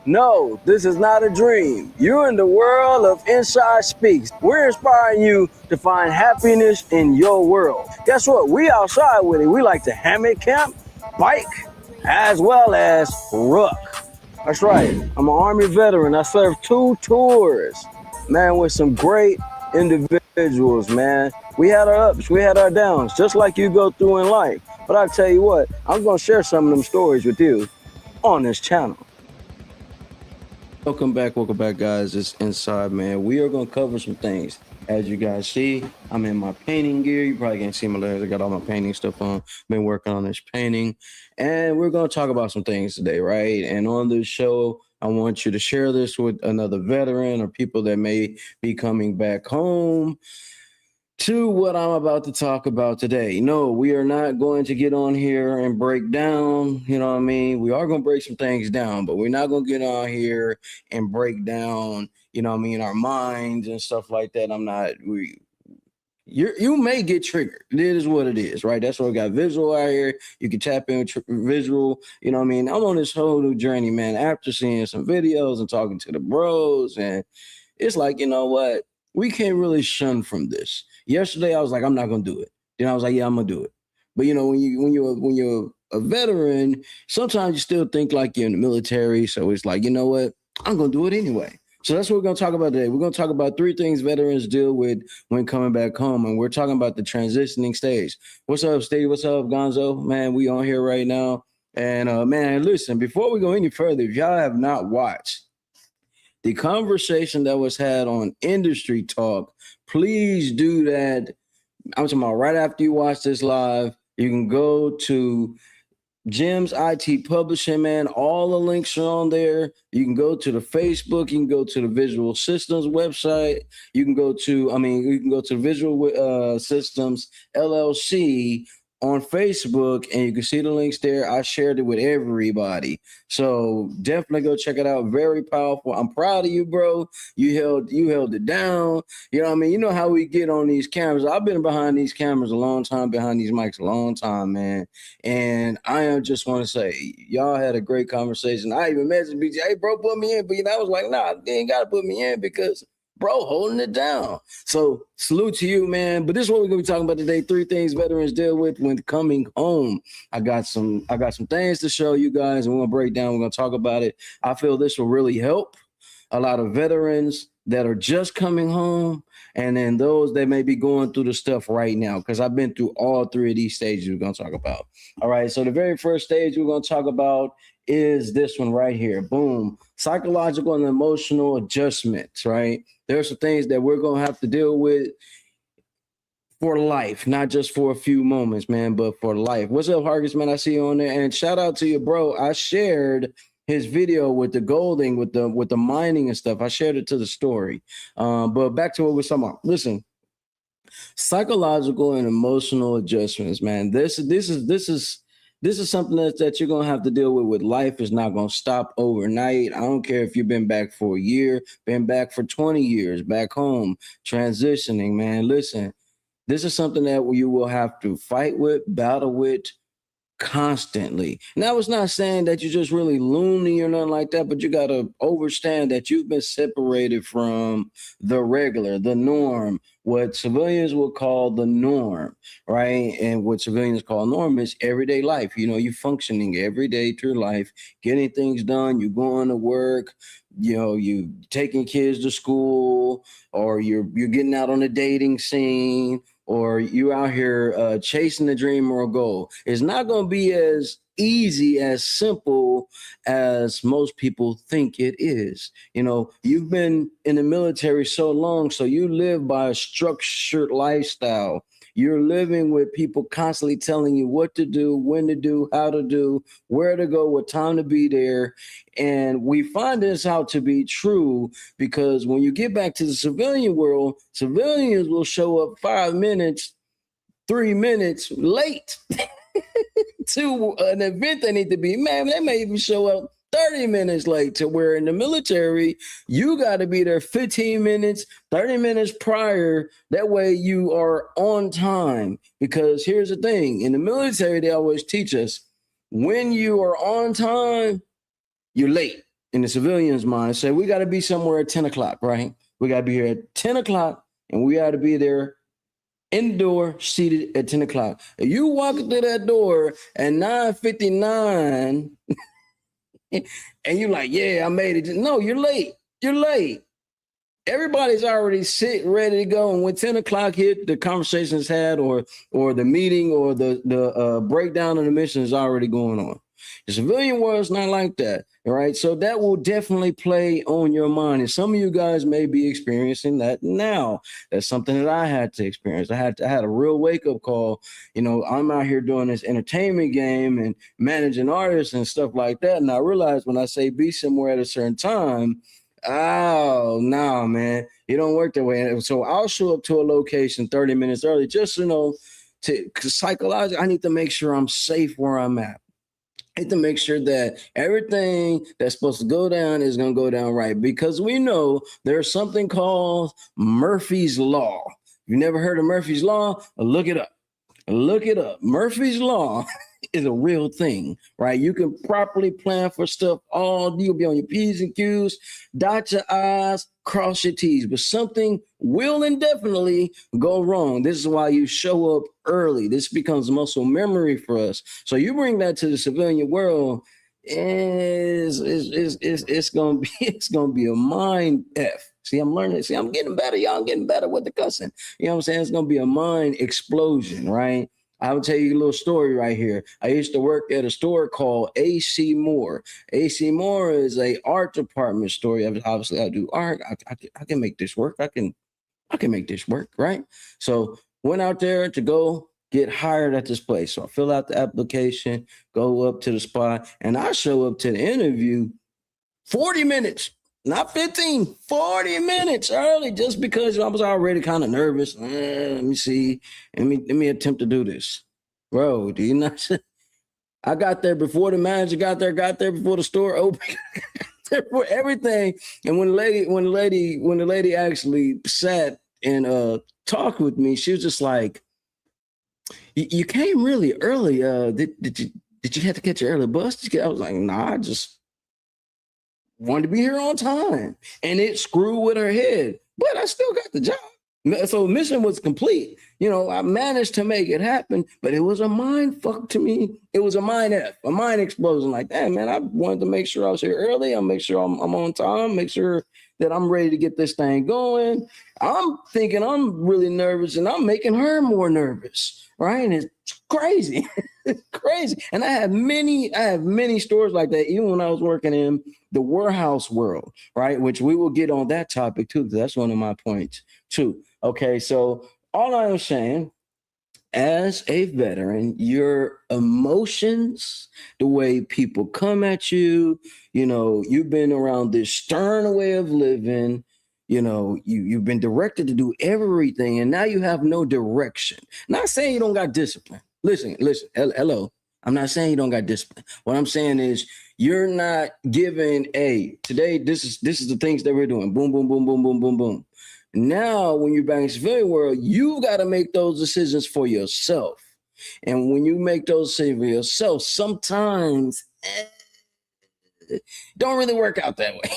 No, this is not a dream. You're in the world of Inside Speaks. We're inspiring you to find happiness in your world. Guess what? We outside with it. We like to hammock camp, bike, as well as ruck. That's right. I'm an Army veteran. I served 2 tours, man, with some great individuals, man. We had our ups, we had our downs, just like you go through in life. But I tell you what, I'm going to share some of them stories with you on this channel. Welcome back, guys. It's Inside, man. We are going to cover some things. As you guys see, I'm in my painting gear. You probably can't see my legs. I got all my painting stuff on. Been working on this painting. And we're going to talk about some things today, right? And on this show, I want you to share this with another veteran or people that may be coming back home to what I'm about to talk about today. No, we are not going to get on here and break down, you know what I mean? We are going to break some things down, but we're not going to get on here and break down, you know what I mean, our minds and stuff like that. You may get triggered. It is what it is, right? That's why we got visual out here. You can tap in with visual, you know what I mean? I'm on this whole new journey, man, after seeing some videos and talking to the bros, and it's like, you know what? We can't really shun from this. Yesterday, I was like, I'm not gonna do it. Then I was like, yeah, I'm gonna do it. But you know, when you're a veteran, sometimes you still think like you're in the military. So it's like, you know what? I'm gonna do it anyway. So that's what we're gonna talk about today. We're gonna talk about 3 things veterans deal with when coming back home, and we're talking about the transitioning stage. What's up, Steve? What's up, Gonzo? Man, we on here right now. And man, listen, before we go any further, if y'all have not watched the conversation that was had on Industry Talk, please do that. I'm talking about right after you watch this live. You can go to Jim's IT Publishing, man. All the links are on there. You can go to the Facebook. You can go to the Visual Systems website. You can go to Visual Systems LLC on Facebook, and you can see the links there. I shared it with everybody. So definitely go check it out. Very powerful. I'm proud of you, bro. You held it down. You know what I mean? You know how we get on these cameras. I've been behind these cameras a long time, behind these mics a long time, man. And I just want to say, y'all had a great conversation. I even messaged BJ, hey, bro, put me in. But I was like, nah, they ain't got to put me in because bro, holding it down. So salute to you, man. But this is what we're gonna be talking about today. 3 things veterans deal with when coming home. I got some things to show you guys, and we're gonna break down. We're gonna talk about it. I feel this will really help a lot of veterans that are just coming home, and then those that may be going through the stuff right now, because I've been through all 3 of these stages we're going to talk about. All right, so the very first stage we're going to talk about is this one right here. Boom. Psychological and emotional adjustments, right? There are some things that we're going to have to deal with for life, not just for a few moments, man, but for life. What's up, Hargis, man? I see you on there. And shout out to you, bro. I shared his video with the golding, with the mining and stuff. I shared it to the story. But back to what we're talking about. Listen, psychological and emotional adjustments, man. This is something that you're gonna have to deal with. Life is not gonna stop overnight. I don't care if you've been back for a year, been back for 20 years, back home, transitioning, man. Listen, this is something that you will have to fight with, battle with, constantly. Now, it's not saying that you're just really loony or nothing like that, but you got to understand that you've been separated from the regular, the norm, what civilians will call the norm, right? And what civilians call norm is everyday life. You know, you functioning every day through life, getting things done, you going to work, you know, you taking kids to school, or you're getting out on the dating scene, or you out here chasing a dream or a goal. It's not going to be as easy, as simple as most people think it is. You know, you've been in the military so long, so you live by a structured lifestyle. You're living with people constantly telling you what to do, when to do, how to do, where to go, what time to be there. And we find this out to be true because when you get back to the civilian world, civilians will show up 5 minutes, 3 minutes late to an event they need to be. Man, they may even show up 30 minutes late, to where in the military, you got to be there 15 minutes, 30 minutes prior. That way you are on time. Because here's the thing, in the military, they always teach us when you are on time, you're late. in the civilian's mind, say we got to be somewhere at 10 o'clock, right? We got to be here at 10 o'clock and we got to be there indoor seated at 10 o'clock. If you walk through that door at 9:59 and you're like, yeah, I made it. No, you're late. You're late. Everybody's already sitting ready to go. And when 10 o'clock hit, the conversation's had or the meeting or the breakdown of the mission is already going on. The civilian world is not like that, right? So that will definitely play on your mind. And some of you guys may be experiencing that now. That's something that I had to experience. I had a real wake-up call. You know, I'm out here doing this entertainment game and managing artists and stuff like that. And I realized when I say be somewhere at a certain time, oh, no, man, it don't work that way. So I'll show up to a location 30 minutes early, just, you know, because psychologically, I need to make sure I'm safe where I'm at. I need to make sure that everything that's supposed to go down is going to go down right, because we know there's something called Murphy's Law. You never heard of Murphy's Law? Look it up. Look it up. Murphy's Law is a real thing, right? You can properly plan for stuff you'll be on your P's and Q's, dot your I's, cross your T's, but something will indefinitely go wrong. This is why you show up early. This becomes muscle memory for us. So you bring that to the civilian world, it's gonna be a mind F. See, I'm learning. See, I'm getting better. Y'all getting better with the cussing. You know what I'm saying? It's gonna be a mind explosion, right? I will tell you a little story right here. I used to work at a store called AC Moore. AC Moore is a art department store. Obviously, I do art. I can make this work. I can make this work, right? So went out there to go get hired at this place. So I fill out the application, go up to the spot, and I show up to the interview 40 minutes, not 15, 40 minutes early, just because I was already kind of nervous. Let me see. Let me attempt to do this. Bro, do you not? I got there before the manager got there before the store opened. For everything. And when the lady actually sat and talked with me, she was just like, you came really early. Did you have to catch your early bus? I was like, nah, I just wanted to be here on time. And it screwed with her head, but I still got the job. So mission was complete. You know, I managed to make it happen, but it was a mind fuck to me. It was a mind F, a mind explosion. Like, damn, man, I wanted to make sure I was here early. I'll make sure I'm on time, make sure that I'm ready to get this thing going. I'm thinking I'm really nervous and I'm making her more nervous, right? And it's crazy. It's crazy. And I have many stores like that, even when I was working in the warehouse world, right? Which we will get on that topic too, because that's one of my points too. Okay, so all I'm saying, as a veteran, your emotions, the way people come at you, you know, you've been around this stern way of living, you know, you've been directed to do everything, and now you have no direction. Not saying you don't got discipline. Listen, hello. I'm not saying you don't got discipline. What I'm saying is you're not given today, this is the things that we're doing. Boom, boom, boom, boom, boom, boom, boom. Now, when you're back in the civilian world, you've got to make those decisions for yourself. And when you make those decisions for yourself, sometimes don't really work out that way.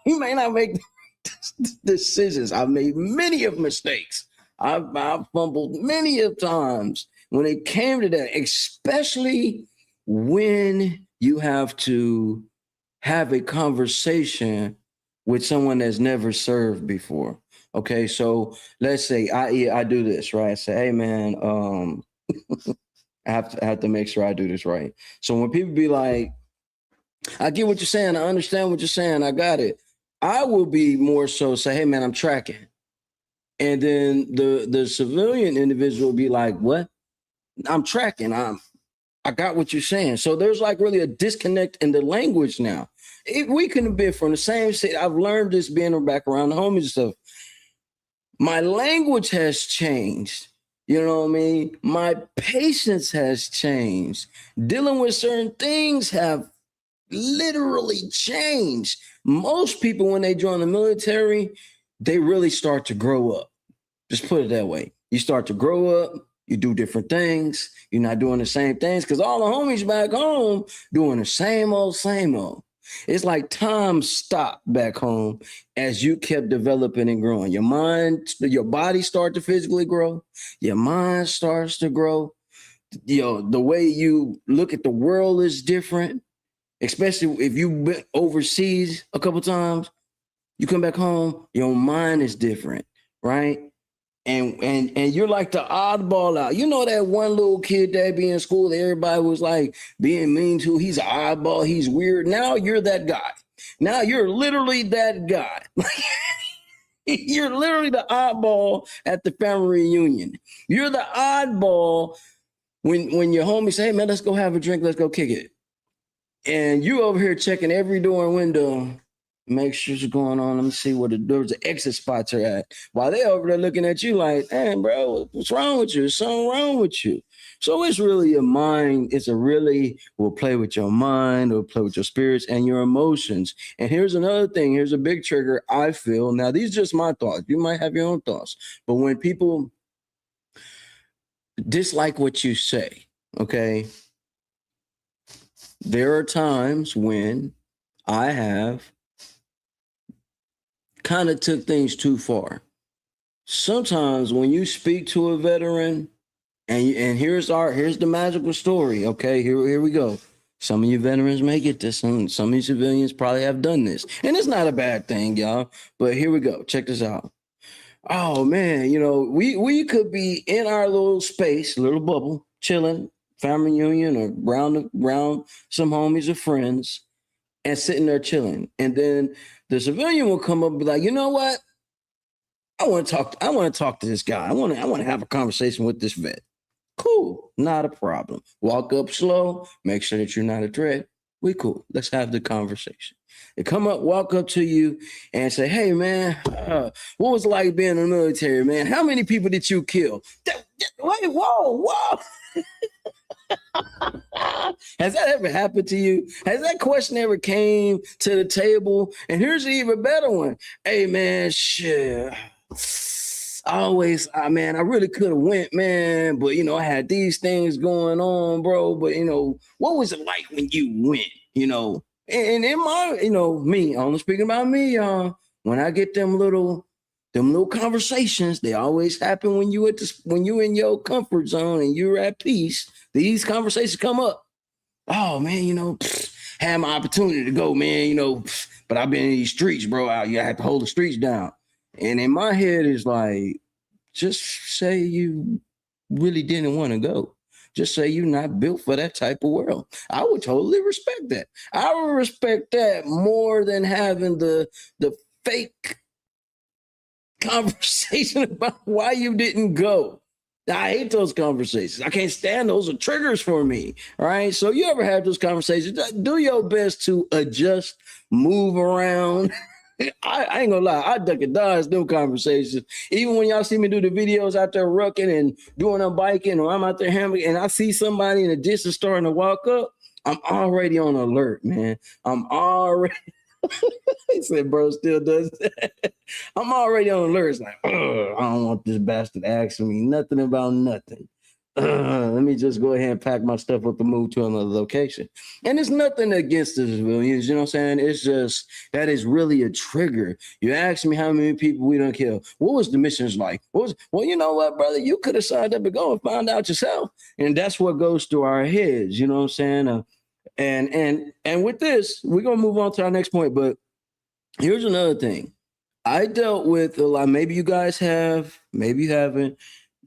You may not make decisions. I've made many of mistakes. I've fumbled many of times when it came to that, especially when you have to have a conversation with someone that's never served before. Okay, so let's say I do this, right? I say, hey man, I have to make sure I do this right. So when people be like, I get what you're saying, I understand what you're saying, I got it. I will be more so say, hey man, I'm tracking. And then the civilian individual will be like, what? I'm tracking. I got what you're saying. So there's like really a disconnect in the language now. We couldn't have been from the same state. I've learned this being back around the homies and stuff. My language has changed. You know what I mean? My patience has changed. Dealing with certain things have literally changed. Most people, when they join the military, they really start to grow up. Just put it that way. You start to grow up. You do different things. You're not doing the same things because all the homies back home doing the same old, same old. It's like time stopped back home as you kept developing and growing. Your mind, your body starts to physically grow. Your mind starts to grow. The way you look at the world is different, especially if you've been overseas a couple times. You come back home, your mind is different, right? And you're like the oddball out. You know that one little kid that be in school that everybody was like being mean to. He's an oddball. He's weird. Now you're that guy. Now you're literally that guy. You're literally the oddball at the family reunion. You're the oddball when your homies say, hey man, let's go have a drink. Let's go kick it. And you over here checking every door and window. Make sure what's going on. Let me see where the exit spots are at. While they're over there looking at you like, damn, bro, what's wrong with you? There's something wrong with you. So it's really your mind. Will play with your mind, will play with your spirits and your emotions. And here's another thing. Here's a big trigger, I feel. Now, these are just my thoughts. You might have your own thoughts. But when people dislike what you say, okay, there are times when I have kind of took things too far. Sometimes when you speak to a veteran, and here's the magical story. Okay, here we go. Some of you veterans may get this, and some of you civilians probably have done this, and it's not a bad thing, y'all. But here we go. Check this out. Oh man, we could be in our little space, little bubble, chilling, family reunion, or around some homies or friends, and sitting there chilling, and then the civilian will come up and be like, you know what? I want to talk to this guy. I want to have a conversation with this vet. Cool, not a problem. Walk up slow, make sure that you're not a threat. We cool. Let's have the conversation. They walk up to you and say, hey man, what was it like being in the military, man? How many people did you kill? Wait, whoa. Has that ever happened to you? Has that question ever came to the table? And here's an even better one. Hey man, shit. I really could have went, man, but I had these things going on, bro. But what was it like when you went? And in my, me, I'm speaking about me, y'all. When I get them little conversations, they always happen when you in your comfort zone and you're at peace. These conversations come up. Oh man, had my opportunity to go, man, but I've been in these streets, bro. I have to hold the streets down. And in my head is like, just say you really didn't want to go. Just say you're not built for that type of world. I would totally respect that. I would respect that more than having the fake conversation about why you didn't go. I hate those conversations. I can't stand those. Are triggers for me. All right. So you ever have those conversations? Do your best to adjust, move around. I ain't gonna lie. I duck and dodge them conversations. Even when y'all see me do the videos out there rucking and doing a biking, or I'm out there hammering and I see somebody in the distance starting to walk up, I'm already on alert, man. I'm already. He said, bro, still does that. I'm already on alert. It's like, I don't want this bastard asking me nothing about nothing. Let me just go ahead and pack my stuff up and move to another location. And it's nothing against the civilians, you know what I'm saying? It's just, that is really a trigger. You asked me how many people we done kill. What was the missions like? Well, you know what, brother? You could have signed up and go and find out yourself. And that's what goes through our heads, you know what I'm saying? And with this, we're going to move on to our next point. But here's another thing. I dealt with a lot. Maybe you guys have, maybe you haven't.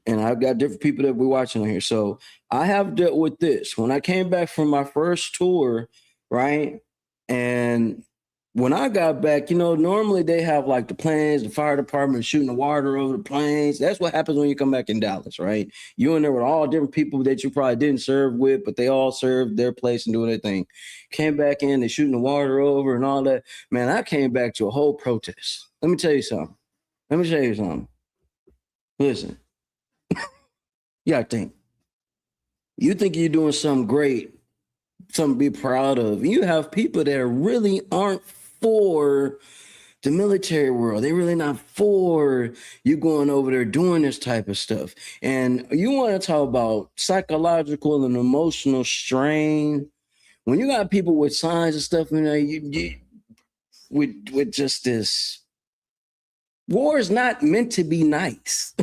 And I've got different people that we're watching on here. So I have dealt with this. When I came back from my first tour, right? And when I got back, normally they have like the planes, the fire department shooting the water over the planes. That's what happens when you come back in Dallas, right? You in there with all different people that you probably didn't serve with, but they all served their place and doing their thing. Came back in, they shooting the water over and all that. Man, I came back to a whole protest. Let me tell you something. Listen. You think you're doing something great, something to be proud of. You have people that really aren't for the military world. They're really not for you going over there doing this type of stuff. And you want to talk about psychological and emotional strain when you got people with signs and stuff, you with just this, war is not meant to be nice.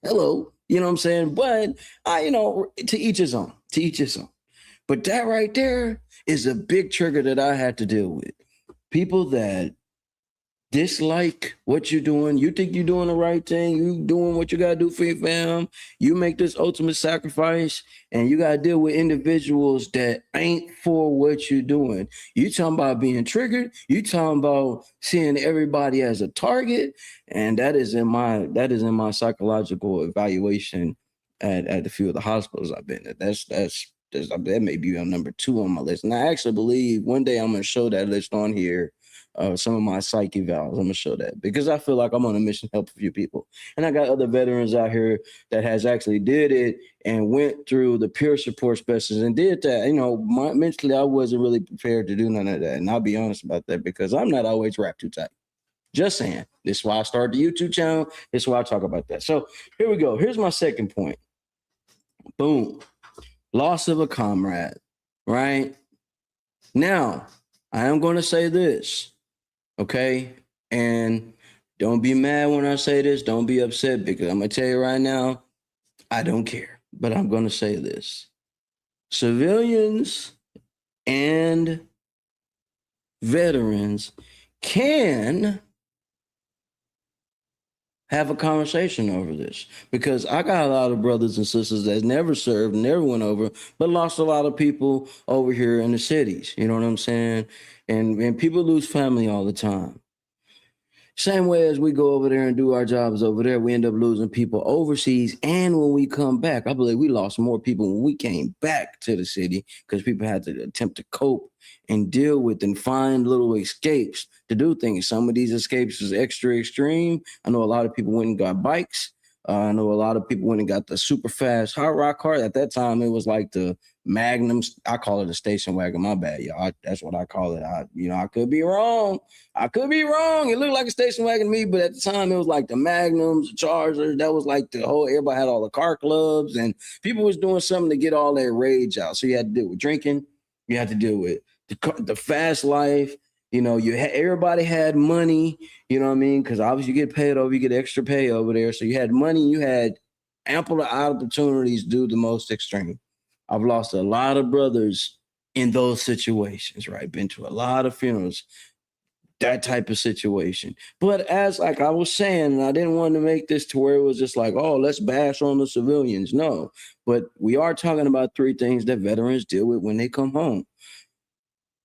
Hello, you know what I'm saying? But to each his own, to each his own. But that right there is a big trigger that I had to deal with. People that dislike what you're doing. You think you're doing the right thing. You doing what you got to do for your fam. You make this ultimate sacrifice, and you got to deal with individuals that ain't for what you're doing. You talking about being triggered. You talking about seeing everybody as a target, and that is in my psychological evaluation at the few of the hospitals I've been at. That may be on number 2 on my list. And I actually believe one day I'm going to show that list on here. Some of my psych evals, I'm gonna show that because I feel like I'm on a mission to help a few people, and I got other veterans out here that has actually did it and went through the peer support specialists and did that. Mentally, I wasn't really prepared to do none of that, and I'll be honest about that because I'm not always wrapped too tight. Just saying. This is why I started the YouTube channel. This is why I talk about that. So here we go. Here's my second point. Boom. Loss of a comrade. Right now, I am going to say this. Okay, and don't be mad when I say this. Don't be upset because I'm going to tell you right now, I don't care. But I'm going to say this. Civilians and veterans can have a conversation over this because I got a lot of brothers and sisters that never served, never went over, but lost a lot of people over here in the cities. You know what I'm saying? And people lose family all the time. Same way as we go over there and do our jobs over there, we end up losing people overseas. And when we come back, I believe we lost more people when we came back to the city because people had to attempt to cope and deal with and find little escapes to do things. Some of these escapes is extra extreme. I know a lot of people went and got bikes. I know a lot of people went and got the super fast hot rock car. At that time, it was like the Magnum. I call it a station wagon. My bad, y'all. That's what I call it. I could be wrong. It looked like a station wagon to me, but at the time, it was like the Magnums, the Chargers. That was like everybody had all the car clubs, and people was doing something to get all that rage out. So you had to deal with drinking. You had to deal with the fast life. Everybody had money, you know what I mean? Because obviously you get paid over, you get extra pay over there. So you had money, you had ample opportunities to do the most extreme. I've lost a lot of brothers in those situations, right? Been to a lot of funerals, that type of situation. But as like I was saying, and I didn't want to make this to where it was just like, oh, let's bash on the civilians. No, but we are talking about 3 things that veterans deal with when they come home.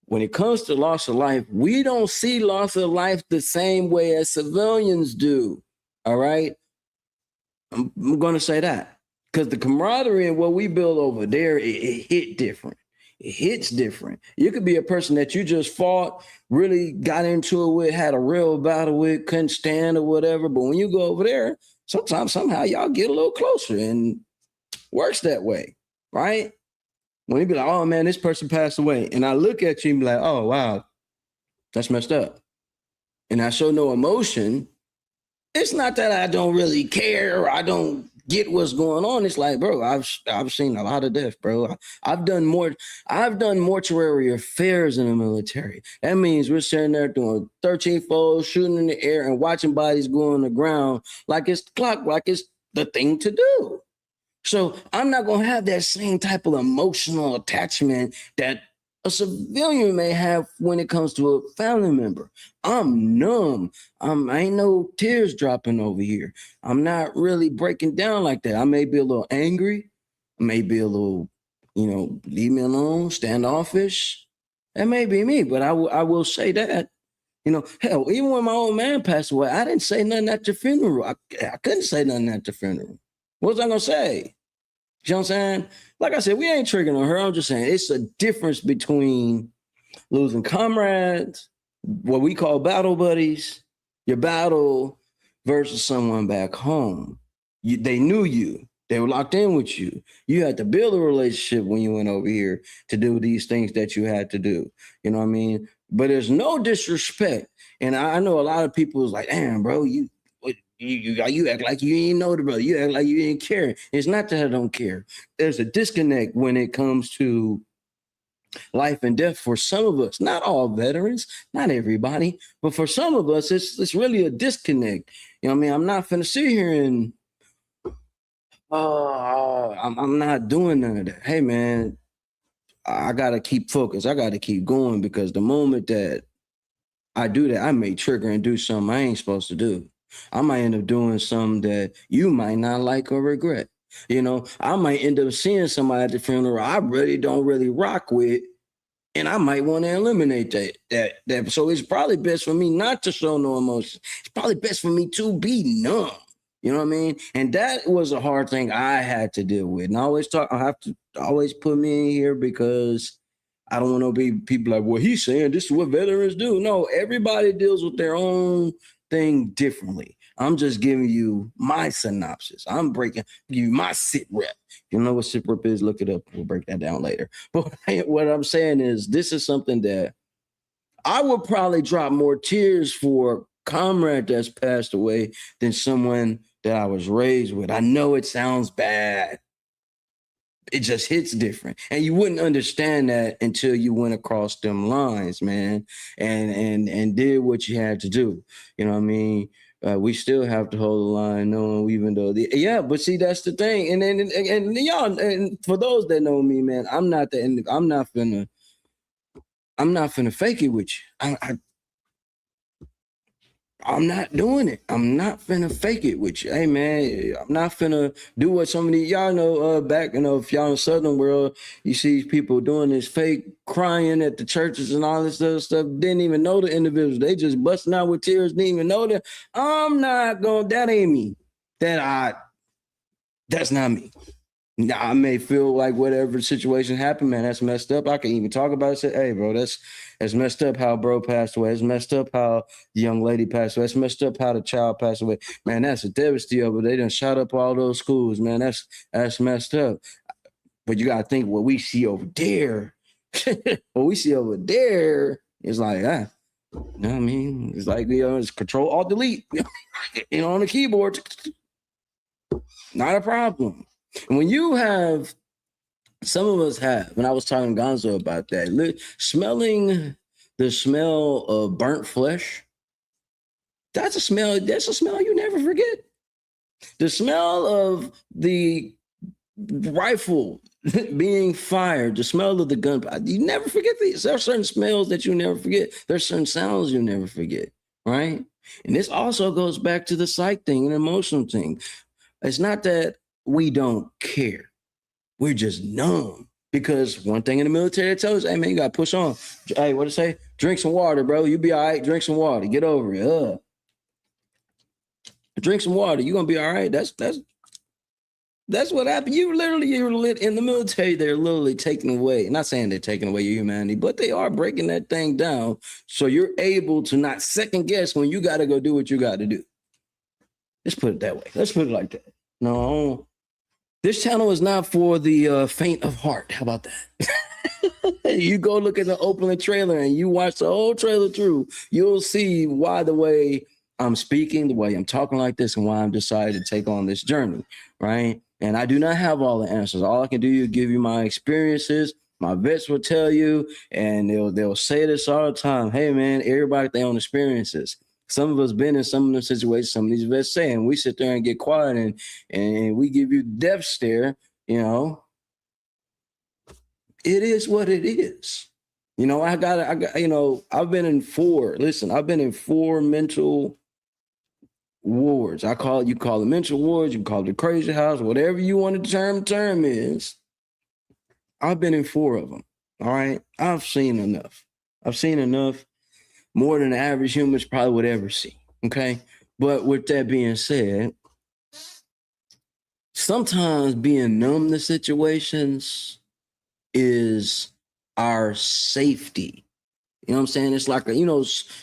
When it comes to loss of life, we don't see loss of life the same way as civilians do. All right. I'm going to say that because the camaraderie and what we build over there, it hit different. It hits different. You could be a person that you just fought, really got into it with, had a real battle with, couldn't stand or whatever. But when you go over there, somehow y'all get a little closer and works that way. Right. When you be like, oh man, this person passed away. And I look at you and be like, oh wow, that's messed up. And I show no emotion. It's not that I don't really care or I don't get what's going on. It's like, bro, I've seen a lot of death, bro. I've done mortuary affairs in the military. That means we're sitting there doing 13 folds, shooting in the air and watching bodies go on the ground like it's the thing to do. So I'm not going to have that same type of emotional attachment that a civilian may have when it comes to a family member. I'm numb. I ain't no tears dropping over here. I'm not really breaking down like that. I may be a little angry. I may be a little, leave me alone, standoffish. That may be me, but I will say that. Hell, even when my old man passed away, I didn't say nothing at the funeral. I couldn't say nothing at the funeral. What was I going to say? You know what I'm saying? Like I said, we ain't triggering on her. I'm just saying it's a difference between losing comrades, what we call battle buddies, your battle versus someone back home. They knew you. They were locked in with you. You had to build a relationship when you went over here to do these things that you had to do. You know what I mean? But there's no disrespect. And I know a lot of people is like, damn, bro, you act like you ain't know the brother. You act like you didn't care. It's not that I don't care. There's a disconnect when it comes to life and death for some of us. Not all veterans, not everybody, but for some of us, it's really a disconnect. You know what I mean? I'm not finna sit here and I'm not doing none of that. Hey man, I gotta keep focused. I gotta keep going because the moment that I do that, I may trigger and do something I ain't supposed to do. I might end up doing something that you might not like or regret. You know, I might end up seeing somebody at the funeral I really don't really rock with, and I might want to eliminate that. So it's probably best for me not to show no emotion. It's probably best for me to be numb. You know what I mean? And that was a hard thing I had to deal with. And I have to always put me in here because I don't want to be people like, well, he's saying this is what veterans do. No, everybody deals with their own thing differently. I'm just giving you my synopsis. I'm breaking you my sit rep. You know what sit rep is? Look it up. We'll break that down later. But what I'm saying is this is something that I would probably drop more tears for a comrade that's passed away than someone that I was raised with. I know it sounds bad. It just hits different. And you wouldn't understand that until you went across them lines, man, and did what you had to do. You know what I mean? We still have to hold the line, knowing even though but see, that's the thing. And y'all, and for those that know me, man, I'm not finna fake it with you. I'm not doing it. I'm not finna fake it with you. Hey man, I'm not finna do what some of these y'all know back, if y'all in the Southern world, you see people doing this fake crying at the churches and all this other stuff, didn't even know the individuals. They just busting out with tears, didn't even know that. That ain't me. That's not me. I may feel like whatever situation happened, man, that's messed up. I can even talk about it. Say, hey, bro, that's messed up how bro passed away. It's messed up how the young lady passed away. It's messed up how the child passed away. Man, that's a devastating. But they done shot up all those schools, man. That's messed up. But you gotta think what we see over there. What we see over there is like, you know what I mean? It's like it's Control Alt Delete, on the keyboard. Not a problem. And when you have, some of us have, and I was talking to Gonzo about that, smelling the smell of burnt flesh, that's a smell you never forget. The smell of the rifle being fired, the smell of the gun, you never forget these. There are certain smells that you never forget. There's certain sounds you never forget, right? And this also goes back to the psych thing and emotional thing. It's not that we don't care. We're just numb. Because one thing in the military it tells us, hey man, you gotta push on. Hey, what it say? Drink some water, bro. You be all right. Drink some water. Get over it. Drink some water. You're gonna be all right. That's what happened. You're in the military, they're literally taking away, not saying they're taking away your humanity, but they are breaking that thing down. So you're able to not second guess when you gotta go do what you gotta do. Let's put it that way. Let's put it like that. No, this channel is not for the faint of heart. How about that? You go look at the opening trailer and you watch the whole trailer through, you'll see why the way I'm speaking, the way I'm talking like this, and why I'm decided to take on this journey, right? And I do not have all the answers. All I can do is give you my experiences. My vets will tell you, and they'll say this all the time. Hey man, everybody their own experiences. Some of us been in some of the situations some of these vets say, and we sit there and get quiet and we give you death stare, It is what it is. I've been in I've been in 4 mental wards. You call it mental wards, you can call it the crazy house, whatever you want to term is. I've been in 4 of them. All right. I've seen enough. More than the average humans probably would ever see. Okay. But with that being said, sometimes being numb to situations is our safety. You know what I'm saying? It's like,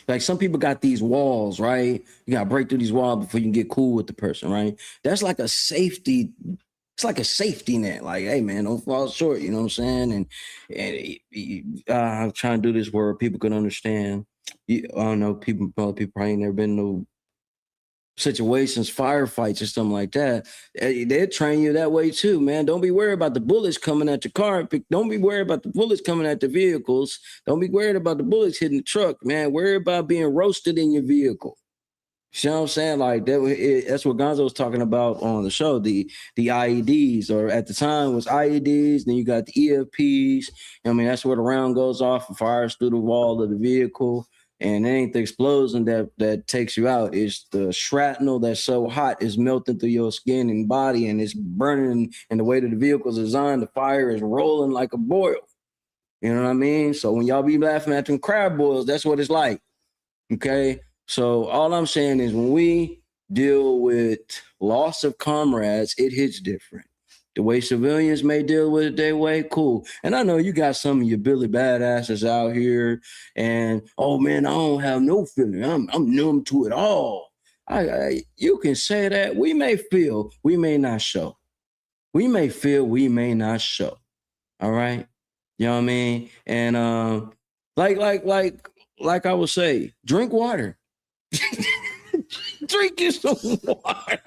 like some people got these walls, right? You got to break through these walls before you can get cool with the person, right? That's like a safety. It's like a safety net. Like, hey, man, don't fall short. You know what I'm saying? I'm trying to do this where people can understand. I don't know. People probably ain't never been no situations, firefights or something like that, they'll train you that way too, man. Don't be worried about the bullets coming at your car. Don't be worried about the bullets coming at the vehicles. Don't be worried about the bullets hitting the truck, man. Worry about being roasted in your vehicle. You know what I'm saying? Like that's what Gonzo was talking about on the show. The IEDs, or at the time was IEDs. Then you got the EFPs. I mean, that's where the round goes off and fires through the wall of the vehicle. And it ain't the explosion that takes you out. It's the shrapnel that's so hot is melting through your skin and body, and it's burning. And the way that the vehicle's designed, the fire is rolling like a boil. You know what I mean? So when y'all be laughing at them crab boils, that's what it's like. Okay. So all I'm saying is when we deal with loss of comrades, it hits different. The way civilians may deal with it their way, cool. And I know you got some of your Billy badasses out here, and oh man, I don't have no feeling. I'm numb to it all. You can say that. We may feel, we may not show. We may feel, we may not show. All right, you know what I mean? And like I would say, drink water. Drink you some water.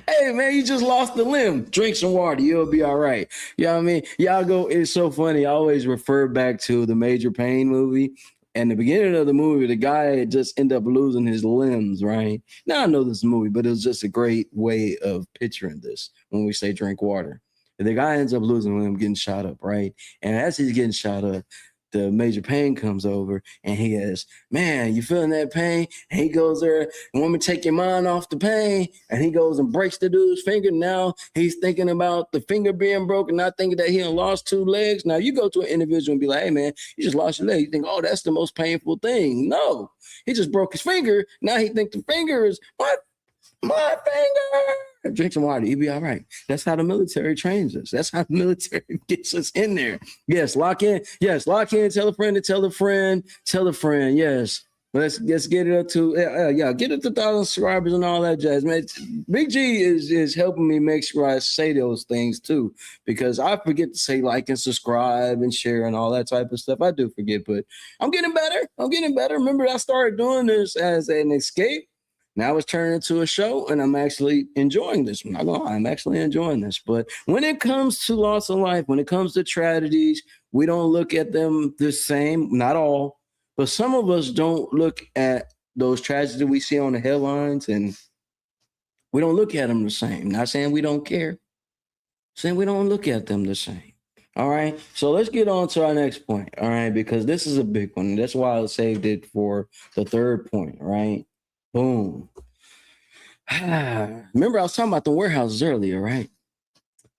Hey man, you just lost the limb. Drink some water, you'll be all right. You know what I mean? Y'all go, it's so funny. I always refer back to the Major Payne movie. And the beginning of the movie, the guy just ended up losing his limbs, right? Now I know this movie, but it was just a great way of picturing this when we say drink water. And the guy ends up losing him, getting shot up, right? And as he's getting shot up, the Major Payne comes over and he goes, man, you feeling that pain? And he goes there and want me to take your mind off the pain. And he goes and breaks the dude's finger. Now he's thinking about the finger being broken, not thinking that he lost 2 legs. Now you go to an individual and be like, hey man, you just lost your leg. You think, oh, that's the most painful thing. No, he just broke his finger. Now he thinks the finger is what? My finger. Drink some water. You'll be all right. That's how the military trains us. That's how the military gets us in there. Yes, lock in. Yes, lock in. Tell a friend to tell a friend. Tell a friend. Yes. Let's get it up to get it to 1,000 subscribers and all that jazz, man. Big G is helping me make sure I say those things too, because I forget to say like and subscribe and share and all that type of stuff. I do forget, but I'm getting better. I'm getting better. Remember, I started doing this as an escape. Now it's turning into a show, and I'm actually enjoying this. I'm not gonna lie, I'm actually enjoying this. But when it comes to loss of life, when it comes to tragedies, we don't look at them the same. Not all, but some of us don't look at those tragedies we see on the headlines, and we don't look at them the same. Not saying we don't care, saying we don't look at them the same. All right, so let's get on to our next point. All right, because this is a big one. That's why I saved it for the third point. All right. Boom. Remember, I was talking about the warehouses earlier, right?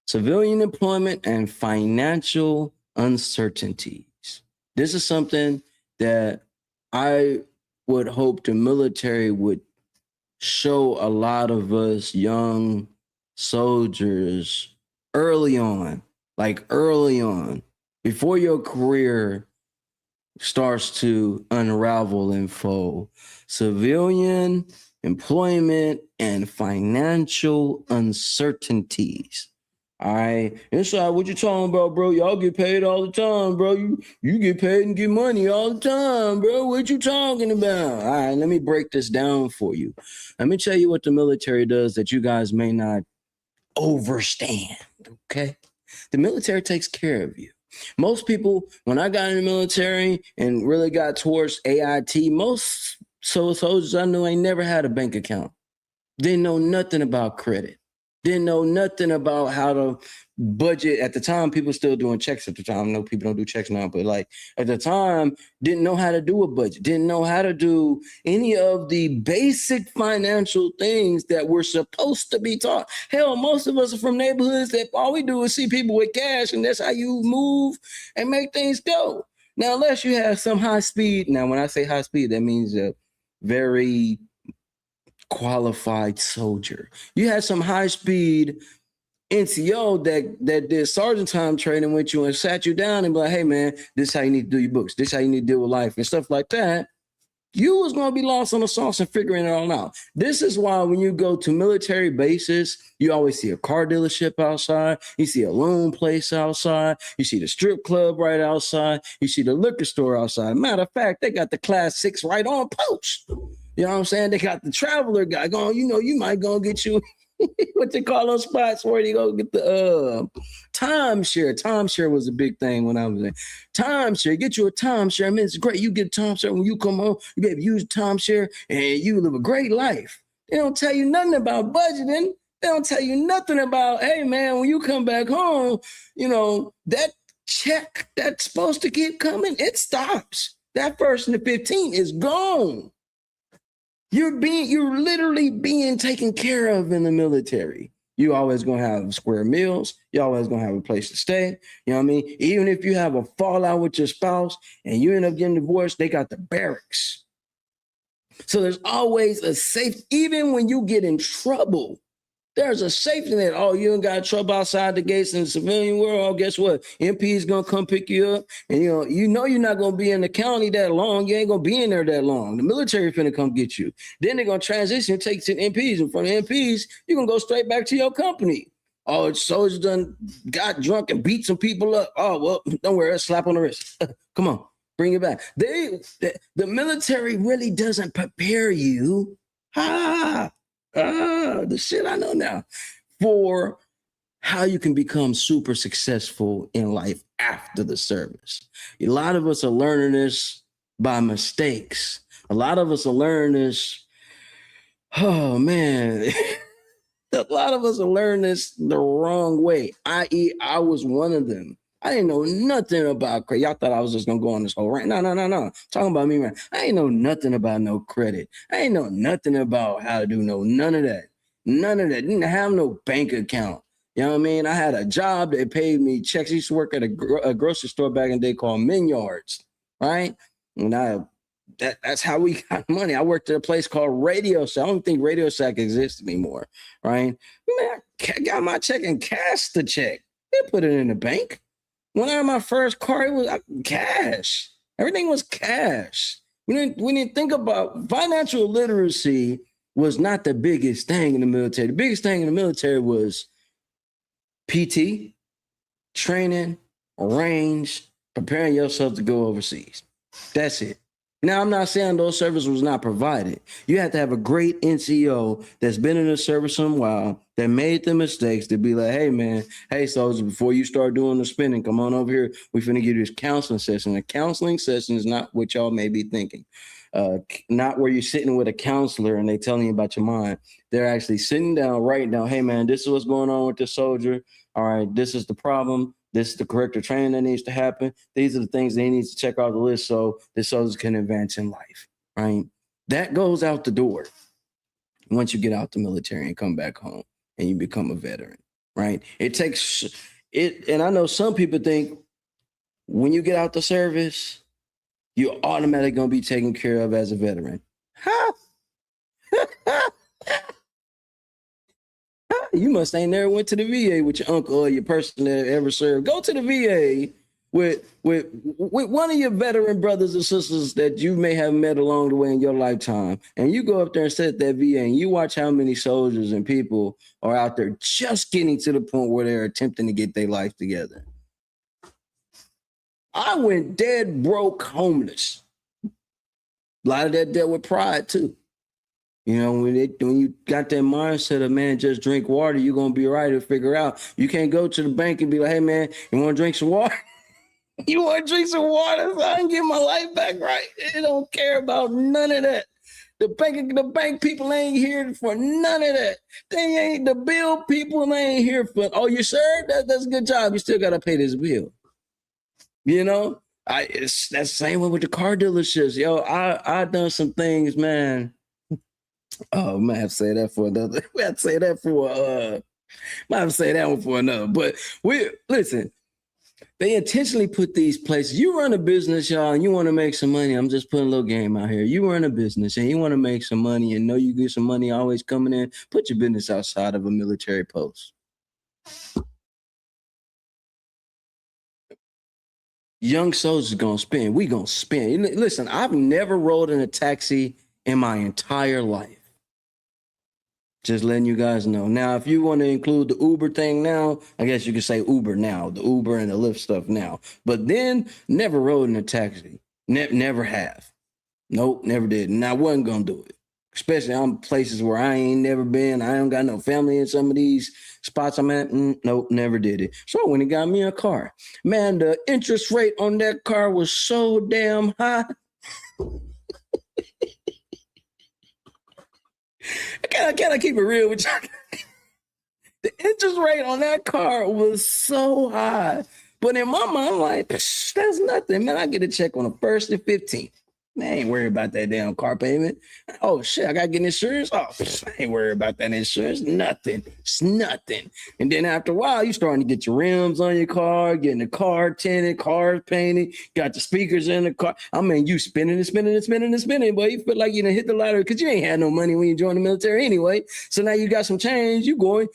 Civilian employment and financial uncertainties. This is something that I would hope the military would show a lot of us young soldiers early on, before your career starts to unravel and fold. Civilian employment and financial uncertainties. All right. Inside, what you talking about, bro? Y'all get paid all the time, bro. You get paid and get money all the time, bro. What you talking about? All right, let me break this down for you. Let me tell you what the military does that you guys may not understand, okay? The military takes care of you. Most people, when I got in the military and really got towards AIT, most soldiers I knew ain't never had a bank account. Didn't know nothing about credit. Didn't know nothing about how to budget. At the time, people still doing checks at the time. I know people don't do checks now, but like at the time, didn't know how to do a budget. Didn't know how to do any of the basic financial things that we're supposed to be taught. Hell, most of us are from neighborhoods that all we do is see people with cash, and that's how you move and make things go. Now, unless you have some high speed. Now, when I say high speed, that means a very qualified soldier. You had some high speed NCO that did sergeant time training with you and sat you down and be like, hey man, this is how you need to do your books. This is how you need to deal with life and stuff like that. You was going to be lost on the sauce and figuring it all out. This is why when you go to military bases, you always see a car dealership outside. You see a loan place outside. You see the strip club right outside. You see the liquor store outside. Matter of fact, they got the Class 6 right on post. You know what I'm saying? They got the traveler guy going, you might go get you what they call those spots where you go get the timeshare. Timeshare was a big thing when I was in timeshare. Get you a timeshare. I mean, it's great. You get timeshare when you come home, you be able to use timeshare and you live a great life. They don't tell you nothing about budgeting. They don't tell you nothing about, hey man, when you come back home, that check that's supposed to keep coming, it stops. That first and the 15 is gone. You're literally being taken care of in the military. You always gonna have square meals. You always gonna have a place to stay. You know what I mean? Even if you have a fallout with your spouse and you end up getting divorced, they got the barracks. So there's always a safe, even when you get in trouble, there's a safety net. Oh, you ain't got trouble outside the gates in the civilian world. Oh, guess what? MP is gonna come pick you up, and you know you're not gonna be in the county that long. You ain't gonna be in there that long. The military finna come get you. Then they're gonna transition and take you to the MPs. And from the MPs, you're gonna go straight back to your company. Oh, soldiers done got drunk and beat some people up. Oh, well, don't worry, a slap on the wrist. Come on, bring it back. The military really doesn't prepare you. The shit I know now for how you can become super successful in life after the service. A lot of us are learning this by mistakes. A lot of us are learning this. Oh man, a lot of us are learning this the wrong way. I.e., I was one of them. I didn't know nothing about credit. Y'all thought I was just gonna go on this whole rant. No. Talking about me, man. I ain't know nothing about no credit. I ain't know nothing about how to do none of that. None of that. Didn't have no bank account. You know what I mean? I had a job that paid me checks. I used to work at a grocery store back in the day called Minyards, right? And that's how we got money. I worked at a place called Radio Shack. I don't think Radio Shack exists anymore, right? Man, I got my check and cashed the check. They put it in the bank. When I had my first car, it was cash. Everything was cash. We didn't think about financial literacy was not the biggest thing in the military. The biggest thing in the military was PT, training, range, preparing yourself to go overseas. That's it. Now, I'm not saying those services was not provided. You have to have a great NCO that's been in the service some while, that made the mistakes to be like, hey, man, hey, soldier, before you start doing the spending, come on over here. We finna give you this counseling session. A counseling session is not what y'all may be thinking. Not where you're sitting with a counselor and they telling you about your mind. They're actually sitting down, writing down, hey, man, this is what's going on with the soldier. All right, this is the problem. This is the corrective training that needs to happen. These are the things they need to check off the list so the soldiers can advance in life, right? That goes out the door once you get out the military and come back home and you become a veteran, right? It takes it, and I know some people think when you get out the service, you're automatically going to be taken care of as a veteran. You must ain't never went to the VA with your uncle or your person that ever served. Go to the VA with one of your veteran brothers or sisters that you may have met along the way in your lifetime. And you go up there and sit at that VA and you watch how many soldiers and people are out there just getting to the point where they're attempting to get their life together. I went dead broke homeless. A lot of that dealt with pride too. You know, when you got that mindset of, man, just drink water, you're going to be right to figure out. You can't go to the bank and be like, hey, man, you want to drink some water? You want to drink some water so I can get my life back right? They don't care about none of that. The bank people ain't here for none of that. The bill people ain't here for, oh, you sure? That's a good job. You still got to pay this bill. You know, that's the same way with the car dealerships. Yo, I done some things, man. Oh, I might have to say that for another. We have to say that for might have to say that one for another. But listen, they intentionally put these places. You run a business, y'all, and you want to make some money. I'm just putting a little game out here. You run a business and you want to make some money and know you get some money always coming in. Put your business outside of a military post. Young soldiers gonna spend. We gonna spend. Listen, I've never rode in a taxi in my entire life. Just letting you guys know. Now, if you want to include the Uber thing now, I guess you could say Uber now, the Uber and the Lyft stuff now. But then, never rode in a taxi. Never have. Nope, never did. And I wasn't going to do it. Especially I'm places where I ain't never been. I don't got no family in some of these spots I'm at. Nope, never did it. So when he got me a car, man, the interest rate on that car was so damn high. Can I keep it real with you? The interest rate on that car was so high. But in my mind, I'm like, that's nothing, man. I get a check on the 1st and 15th. Man, I ain't worried about that damn car payment. Oh shit, I gotta get insurance. Oh, I ain't worried about that insurance. Nothing. It's nothing. And then after a while, you starting to get your rims on your car, getting the car tinted, car painted, got the speakers in the car. I mean, you spinning and spinning and spinning and spinning, but you feel like you done hit the lottery because you ain't had no money when you joined the military anyway. So now you got some change. You going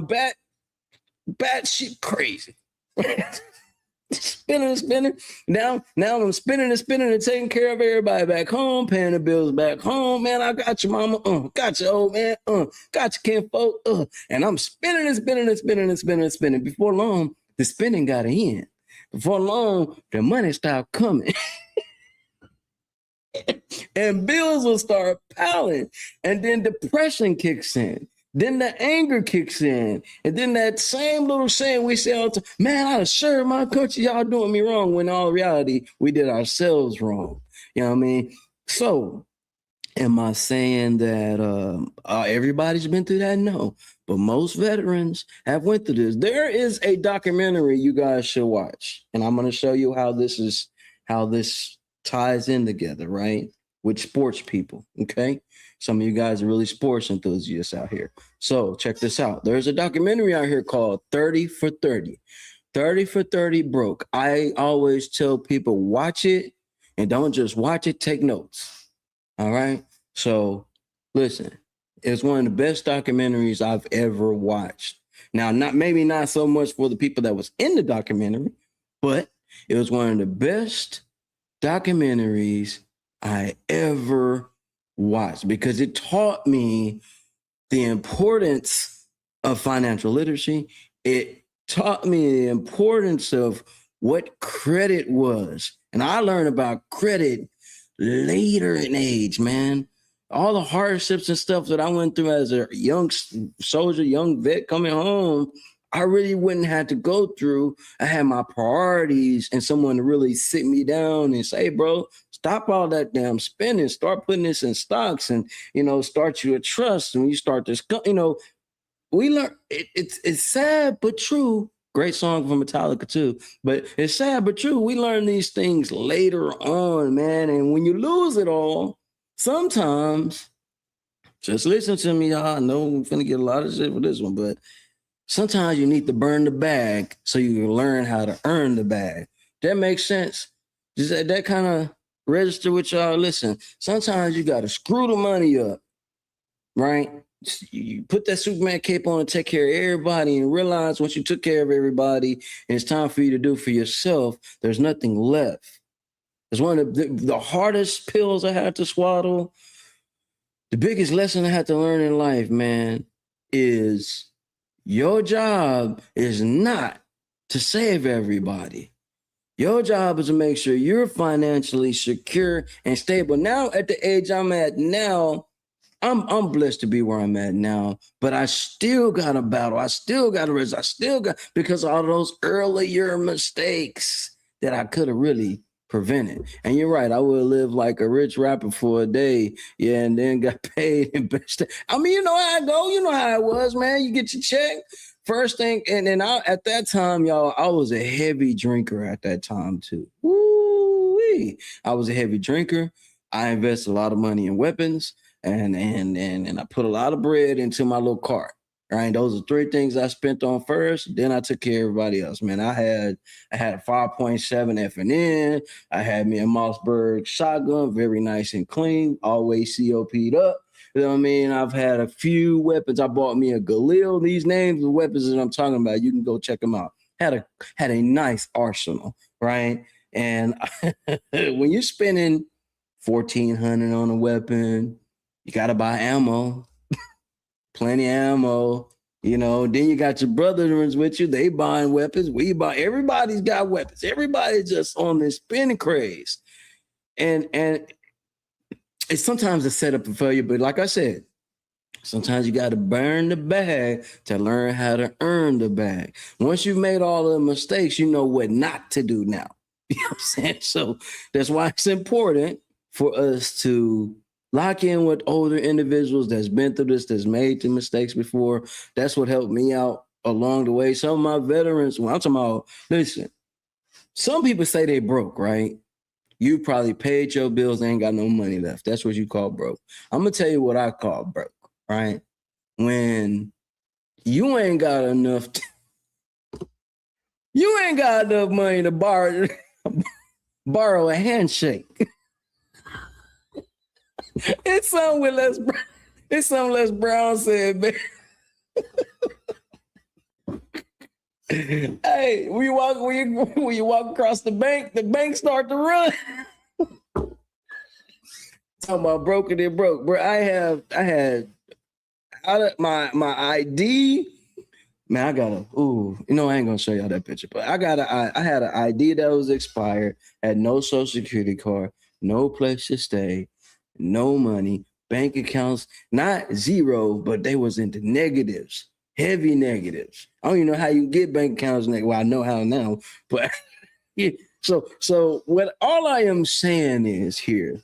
bat shit crazy. Spinning and spinning. Now I'm spinning and spinning and taking care of everybody back home, paying the bills back home. Man, I got you, mama. Got you, old man. Got you, kinfolk. And I'm spinning and spinning and spinning and spinning and spinning. Before long, the spinning got an end. Before long, the money stopped coming. And bills will start piling. And then depression kicks in. Then the anger kicks in. And then that same little saying we say all the time, man, I assure my country, y'all doing me wrong, when in all reality, we did ourselves wrong. You know what I mean? So am I saying that everybody's been through that? No. But most veterans have went through this. There is a documentary you guys should watch. And I'm going to show you how this ties in together, right? With sports people, okay? Some of you guys are really sports enthusiasts out here. So check this out. There's a documentary out here called 30 for 30. 30 for 30 broke. I always tell people, watch it and don't just watch it, take notes. All right? So listen, it's one of the best documentaries I've ever watched. Now, maybe not so much for the people that was in the documentary, but it was one of the best documentaries I ever watched because it taught me the importance of financial literacy. It taught me the importance of what credit was. And I learned about credit later in age, man. All the hardships and stuff that I went through as a young soldier, young vet coming home, I really wouldn't have to go through. I had my priorities and someone to really sit me down and say, bro, stop all that damn spending, start putting this in stocks and, start you a trust. And you start this, we learn it's sad, but true. Great song from Metallica too, but it's sad, but true. We learn these things later on, man. And when you lose it all, sometimes, just listen to me, y'all. I know I'm finna get a lot of shit for this one, but sometimes you need to burn the bag so you can learn how to earn the bag. That makes sense. Does that kind of register with y'all? Listen, sometimes you got to screw the money up, right? You put that Superman cape on and take care of everybody and realize once you took care of everybody and it's time for you to do for yourself, there's nothing left. It's one of the hardest pills I had to swallow. The biggest lesson I had to learn in life, man, is your job is not to save everybody. Your job is to make sure you're financially secure and stable. Now, at the age I'm at now, I'm blessed to be where I'm at now, but I still got to battle. I still got to risk. Because of all those earlier mistakes that I could have really prevented. And you're right. I would live like a rich rapper for a day. Yeah. And then got paid and best. I mean, you know how I go. You know how it was, man. You get your check. First thing. And then at that time, y'all, I was a heavy drinker at that time too. Woo-wee. I was a heavy drinker. I invested a lot of money in weapons. And I put a lot of bread into my little cart. Right. Those are three things I spent on first. Then I took care of everybody else. Man, I had a 5.7 F&N. I had me a Mossberg shotgun, very nice and clean, always COP'd up. You know what I mean? I've had a few weapons. I bought me a Galil. These names of weapons that I'm talking about, you can go check them out. Had a nice arsenal, right? And when you're spending $1,400 on a weapon, you got to buy ammo, plenty of ammo, then you got your brothers with you. They buying weapons. Everybody's got weapons. Everybody's just on this spending craze. And it's sometimes a setup for failure, but like I said, sometimes you got to burn the bag to learn how to earn the bag. Once you've made all the mistakes, you know what not to do now. You know what I'm saying? So that's why it's important for us to lock in with older individuals that's been through this, that's made the mistakes before. That's what helped me out along the way. Some of my veterans, when I'm talking about, listen, some people say they broke, right? You probably paid your bills and ain't got no money left. That's what you call broke. I'm gonna tell you what I call broke, right? When you ain't got enough, you ain't got enough money to borrow a handshake. It's something with Les Brown said, man. Hey, when you walk across the bank start to run. Talking about broken and broke, bro. I had my ID. Man, I ain't gonna show y'all that picture, but I had an ID that was expired, had no social security card, no place to stay, no money, bank accounts, not zero, but they was into negatives, heavy negatives. I don't even know how you get bank accounts negative. Well, I know how now, but yeah. So what all I am saying is here,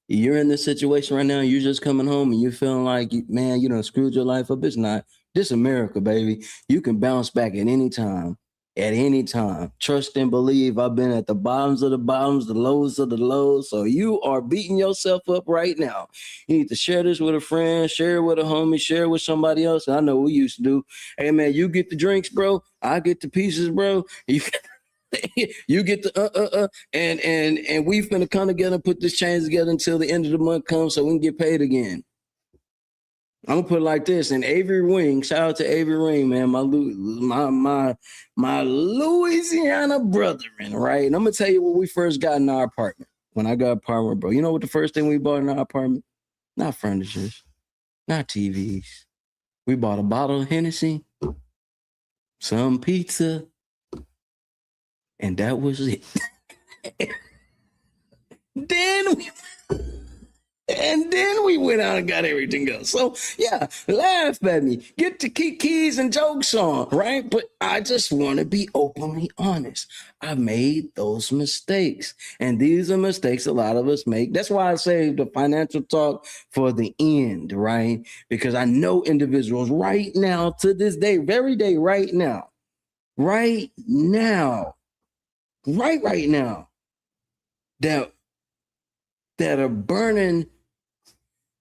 you're in this situation right now, you're just coming home and you're feeling like, man, you done screwed your life up. It's not. This America, baby. You can bounce back at any time. At any time. Trust and believe. I've been at the bottoms of the bottoms, the lows of the lows. So you are beating yourself up right now. You need to share this with a friend, share it with a homie, share it with somebody else. And I know what we used to do. Hey, man, you get the drinks, bro. I get the pieces, bro. You get the and we finna come together and put this change together until the end of the month comes so we can get paid again. I'm gonna put it like this. And Avery Wing, shout out to Avery Wing, man, my Louisiana brethren, right? And I'm gonna tell you what we first got in our apartment. When I got an apartment, bro, you know what the first thing we bought in our apartment? Not furnitures, not TVs. We bought a bottle of Hennessy, some pizza, and that was it. then we went out and got everything else. So yeah, laugh at me, get the keys and jokes on, right? But I just want to be openly honest. I made those mistakes, and these are mistakes a lot of us make. That's why I saved the financial talk for the end, right? Because I know individuals right now, to this day, very day, right now, right now, that are burning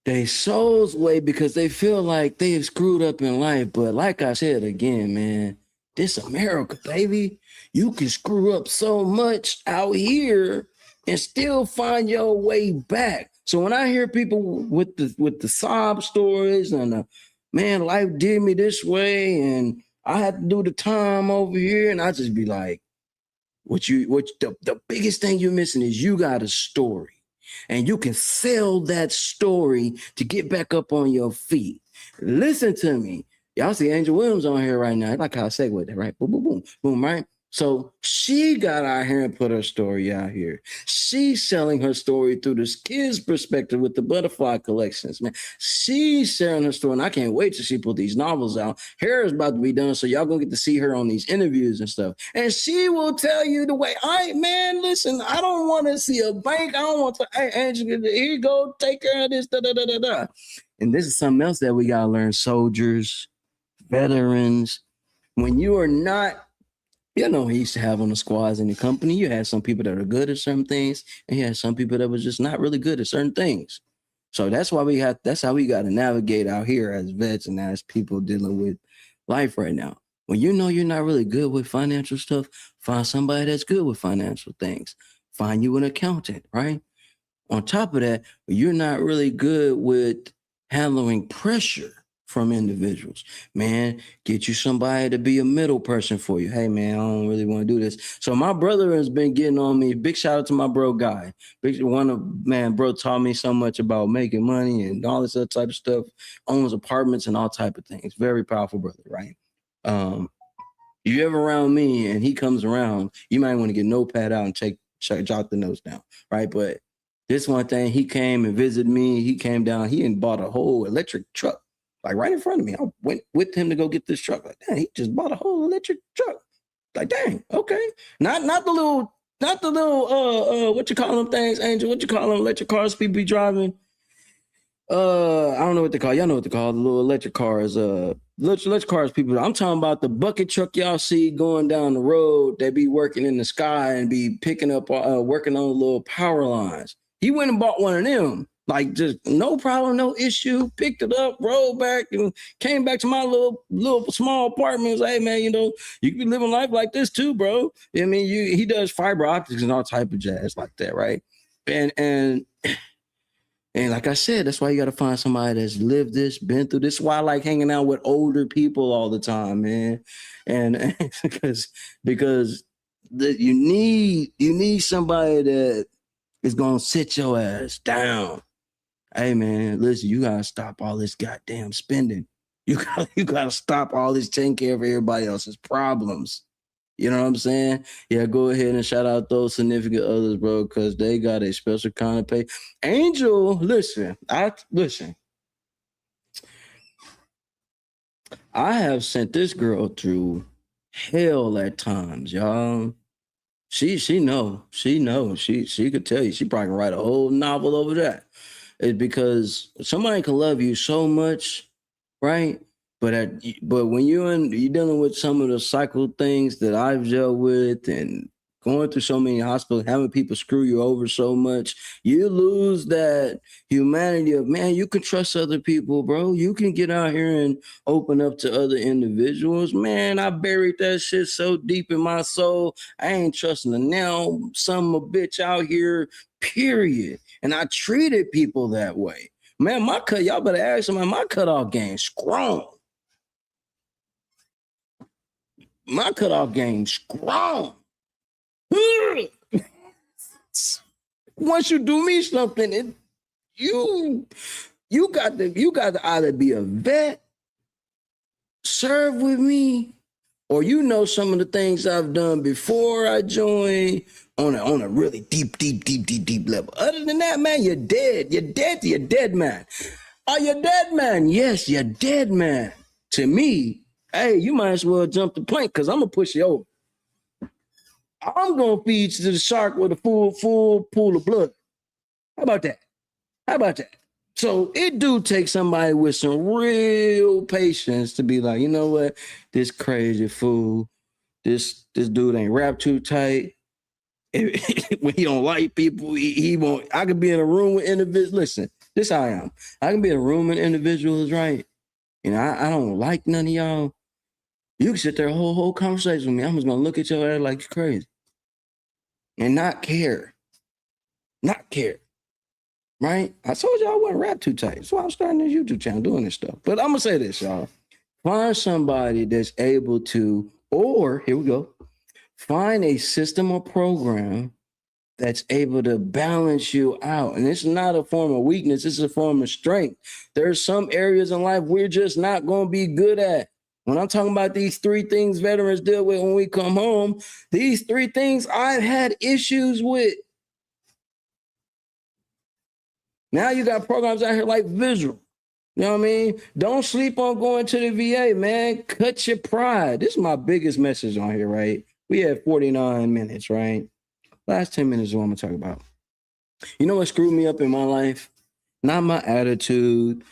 their souls away because they feel like they've screwed up in life. But like I said again, man, this America, baby, you can screw up so much out here and still find your way back. So when I hear people with the sob stories and man, life did me this way and I had to do the time over here, and I just be like, the biggest thing you're missing is you got a story. And you can sell that story to get back up on your feet. Listen to me. Y'all see Angel Williams on here right now. I like how I segue that, right? Boom, boom, boom, boom, right? So she got out here and put her story out here. She's selling her story through this kid's perspective with the butterfly collections, man. She's sharing her story, and I can't wait till she put these novels out. Hair is about to be done, so y'all gonna get to see her on these interviews and stuff. And she will tell you the way. Listen, I don't want to see a bank. I don't want to. Hey, Angel, here you go. Take care of this. Da da da da da. And this is something else that we gotta learn, soldiers, veterans. When you are not, he used to have on the squads in the company, you had some people that are good at certain things, and you had some people that was just not really good at certain things. So that's how we got to navigate out here as vets and as people dealing with life right now. When you know you're not really good with financial stuff, find somebody that's good with financial things. Find you an accountant, right? On top of that, you're not really good with handling pressure from individuals. Man, get you somebody to be a middle person for you. Hey, man, I don't really want to do this. So my brother has been getting on me. Big shout out to my bro Guy. Bro taught me so much about making money and all this other type of stuff. Owns apartments and all type of things. Very powerful brother, right? If you're ever around me and he comes around, you might want to get notepad out and jot the notes down, right? But This one thing, he came and visited me. He came down. He and bought a whole electric truck, like right in front of me. I went with him to go get this truck. Like, dang, he just bought a whole electric truck. Like, dang, okay. Not the little what you call them things, Angel? What you call them electric cars people be driving? I don't know what they call. Y'all know what they call the little electric cars. Electric cars. People. I'm talking about the bucket truck y'all see going down the road. They be working in the sky and be picking up, working on little power lines. He went and bought one of them. Like, just no problem, no issue. Picked it up, rolled back, and came back to my little small apartment. Was like, hey man, you know, you can be living life like this too, bro. I mean, he does fiber optics and all type of jazz like that, right? And like I said, that's why you got to find somebody that's lived this, been through this. That's why I like hanging out with older people all the time, man. And because you need somebody that is gonna sit your ass down. Hey man, listen, you gotta stop all this goddamn spending. You gotta stop all this taking care of everybody else's problems. You know what I'm saying? Yeah, go ahead and shout out those significant others, bro, because they got a special kind of pay. Angel, listen. I have sent this girl through hell at times, y'all. She know. She could tell you. She probably can write a whole novel over that. It's because somebody can love you so much, right? But when you're dealing with some of the cycle things that I've dealt with and going through so many hospitals, having people screw you over so much, you lose that humanity of, man, you can trust other people, bro. You can get out here and open up to other individuals. Man, I buried that shit so deep in my soul. I ain't trusting the now some a bitch out here, period. And I treated people that way. Man, y'all better ask somebody, my cutoff game strong. My cutoff game strong. Once you do me something, you got to either be a vet, serve with me, or you know some of the things I've done before I joined on a really deep level. Other than that, man, you're dead. You're dead man. Are you dead man? Yes, you're dead man. To me, hey, you might as well jump the plank because I'm gonna push you over. I'm gonna feed you to the shark with a full pool of blood. How about that? So it do take somebody with some real patience to be like, you know what, this crazy fool, this dude ain't wrapped too tight. When he don't like people, he won't. I could be in a room with individuals. Listen, this how I am. I can be in a room with individuals, right? And I don't like none of y'all. You can sit there a whole conversation with me. I'm just gonna look at your ass like you're crazy. And not care. Right? I told y'all I wasn't wrapped too tight. That's why I'm starting this YouTube channel doing this stuff. But I'm gonna say this, y'all. Find somebody that's able to, or here we go, find a system or program that's able to balance you out. And it's not a form of weakness, it's a form of strength. There's some areas in life we're just not gonna be good at. When I'm talking about these 3 things veterans deal with when we come home, these 3 things I've had issues with. Now you got programs out here like Visual. You know what I mean? Don't sleep on going to the VA, man. Cut your pride. This is my biggest message on here, right? We have 49 minutes, right? Last 10 minutes is what I'm going to talk about. You know what screwed me up in my life? Not my attitude,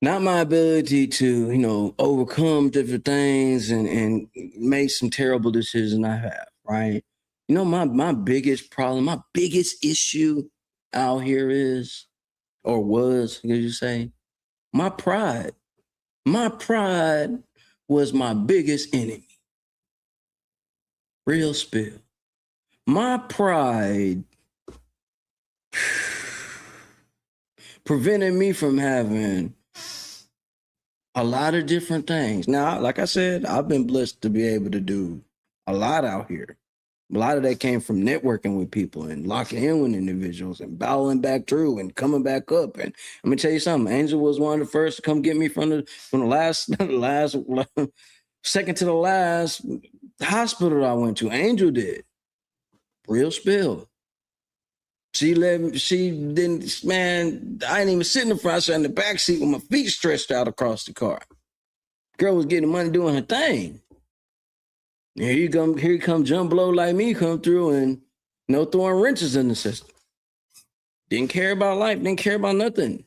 not my ability to, you know, overcome different things and make some terrible decisions I have, right? You know, my biggest problem, my biggest issue out here is, or was, could you say, my pride. My pride was my biggest enemy. Real spill. My pride prevented me from having a lot of different things. Now, like I said, I've been blessed to be able to do a lot out here. A lot of that came from networking with people and locking in with individuals and battling back through and coming back up. And let me tell you something, Angel was one of the first to come get me from the last second to the last hospital I went to. Angel did. Real spill. She didn't, man, I didn't even sit in the front, I sat in the back seat with my feet stretched out across the car. Girl was getting money doing her thing. And here come jump blow like me come through and throwing wrenches in the system. Didn't care about life, didn't care about nothing.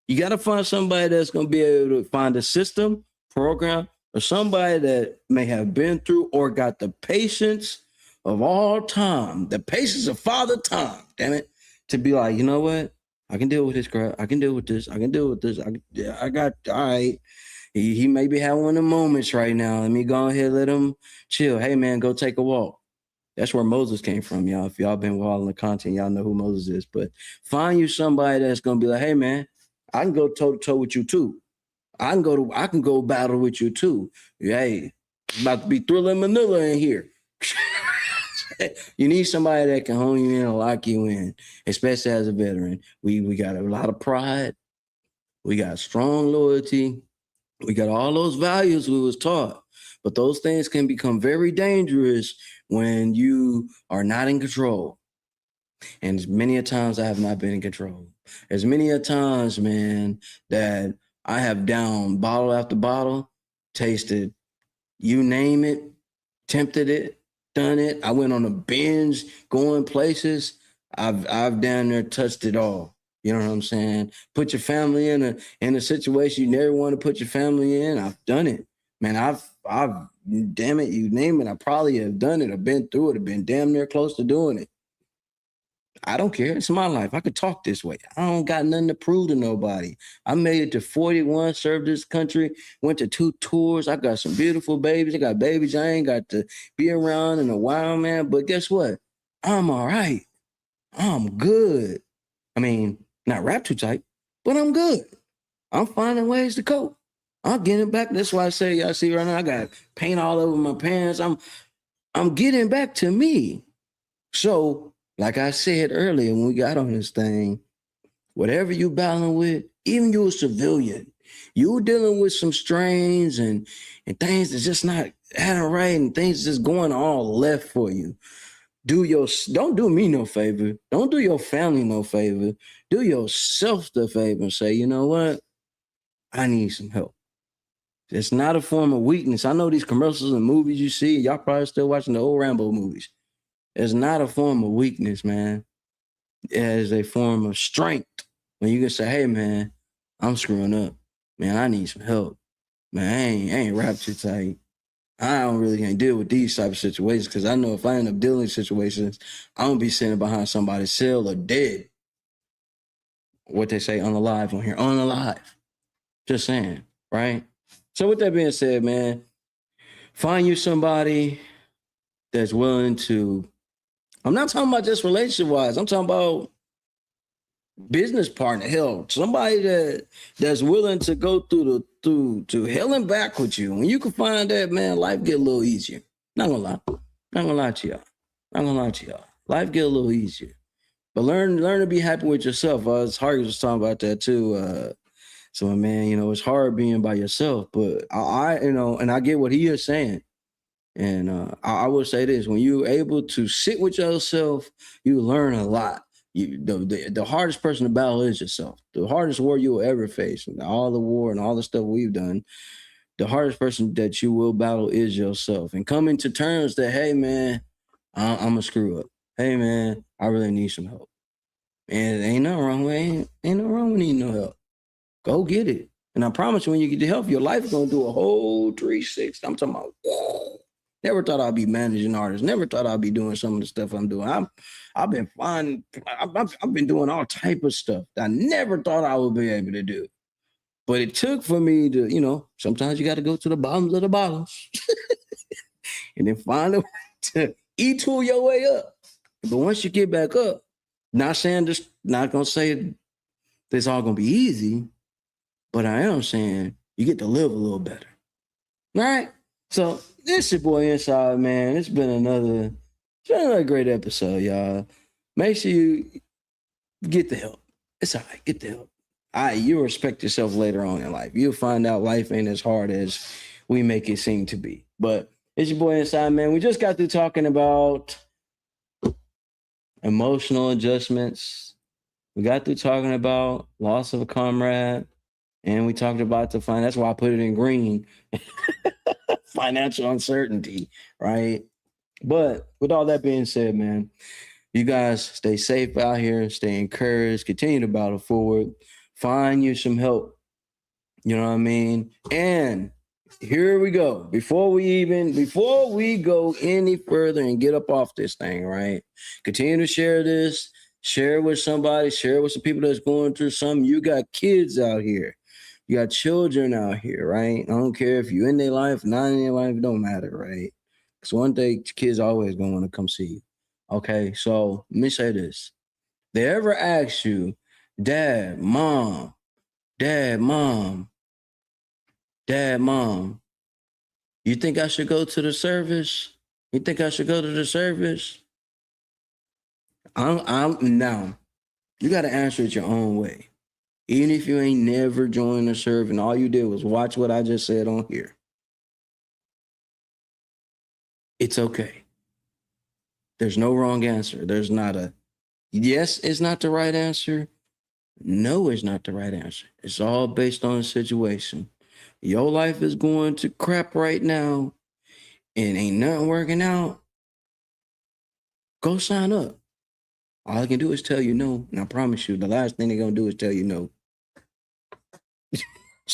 You got to find somebody that's going to be able to find a system, program, or somebody that may have been through or got the patience of all time, the patience of Father Time, damn it, to be like, you know what? I can deal with this crap. I can deal with this. I can deal with this. I got, all right. He may be having one of the moments right now. Let me go ahead, let him chill. Hey, man, go take a walk. That's where Moses came from, y'all. If y'all been following the content, y'all know who Moses is. But find you somebody that's going to be like, hey, man, I can go toe to toe with you too. I can go battle with you too. Hey, it's about to be Thriller Manila in here. You need somebody that can hone you in and lock you in, especially as a veteran. We got a lot of pride. We got strong loyalty. We got all those values we was taught. But those things can become very dangerous when you are not in control. And as many a times I have not been in control. As many a times, man, that I have downed bottle after bottle, tasted, you name it, tempted it, done it. I went on a binge, going places. I've down there touched it all. You know what I'm saying? Put your family in a situation you never want to put your family in. I've done it, man. I've damn it, you name it. I probably have done it. I've been through it. I've been damn near close to doing it. I don't care. It's my life. I could talk this way. I don't got nothing to prove to nobody. I made it to 41, served this country, went to 2 tours. I got some beautiful babies. I got babies I ain't got to be around in a while, man. But guess what? I'm all right. I'm good. I mean, not rap too tight, but I'm good. I'm finding ways to cope. I'm getting back. That's why I say, y'all see right now, I got paint all over my pants. I'm getting back to me. So, like I said earlier when we got on this thing, whatever you battling with, even you a civilian, you dealing with some strains and things that's just not adding right and things just going all left for you. Don't do me no favor. Don't do your family no favor. Do yourself the favor and say, you know what? I need some help. It's not a form of weakness. I know these commercials and movies you see, y'all probably still watching the old Rambo movies. It's not a form of weakness, man. It is a form of strength. When you can say, hey, man, I'm screwing up. Man, I need some help. Man, I ain't rap too tight. I don't really can't deal with these type of situations because I know if I end up dealing with situations, I'm going to be sitting behind somebody's cell or dead. What they say, unalive on here, unalive. Just saying, right? So with that being said, man, find you somebody that's willing to, I'm not talking about just relationship-wise, I'm talking about business partner, hell, somebody that's willing to go through to hell and back with you. When you can find that, man, life get a little easier. Not gonna lie to y'all. Life get a little easier. But learn to be happy with yourself. Hargus was talking about that too. So man, it's hard being by yourself, but I and I get what he is saying. And I will say this: when you're able to sit with yourself, you learn a lot. The hardest person to battle is yourself. The hardest war you will ever face, and all the war and all the stuff we've done, the hardest person that you will battle is yourself. And coming to terms that, hey man, I'm a screw up. Hey man, I really need some help. And ain't nothing wrong with ain't nothing wrong with needing no help. Go get it. And I promise you, when you get the help, your life is gonna do a whole 360. I'm talking about. Whoa. Never thought I'd be managing artists. Never thought I'd be doing some of the stuff I'm doing. I've been fine. I've been doing all type of stuff that I never thought I would be able to do. But it took for me to, sometimes you got to go to the bottoms of the bottoms and then find a way to e-tool your way up. But once you get back up, not saying this, not going to say it's all going to be easy, but I am saying you get to live a little better. All right? So this your boy Inside, man. It's been another great episode, y'all. Make sure you get the help. It's all right. Get the help. You'll respect yourself later on in life. You'll find out life ain't as hard as we make it seem to be. But it's your boy Inside, man. We just got through talking about emotional adjustments. We got through talking about loss of a comrade, and we talked about that's why I put it in green. Financial uncertainty, right? But with all that being said, man, you guys stay safe out here, stay encouraged, continue to battle forward, find you some help. You know what I mean? And here we go. Before we go any further and get up off this thing, right? Continue to share this, share it with somebody, share it with some people that's going through something. You got kids out here. You got children out here, right? I don't care if you're in their life, not in their life, it don't matter, right? Because one day kids always gonna want to come see you. Okay, so let me say this. They ever ask you, Dad, Mom, you think I should go to the service? You think I should go to the service? I'm now. You got to answer it your own way. Even if you ain't never joined the service and all you did was watch what I just said on here. It's okay. There's no wrong answer. There's not a yes is not the right answer. No is not the right answer. It's all based on the situation. Your life is going to crap right now and ain't nothing working out. Go sign up. All I can do is tell you no. And I promise you, the last thing they're going to do is tell you no.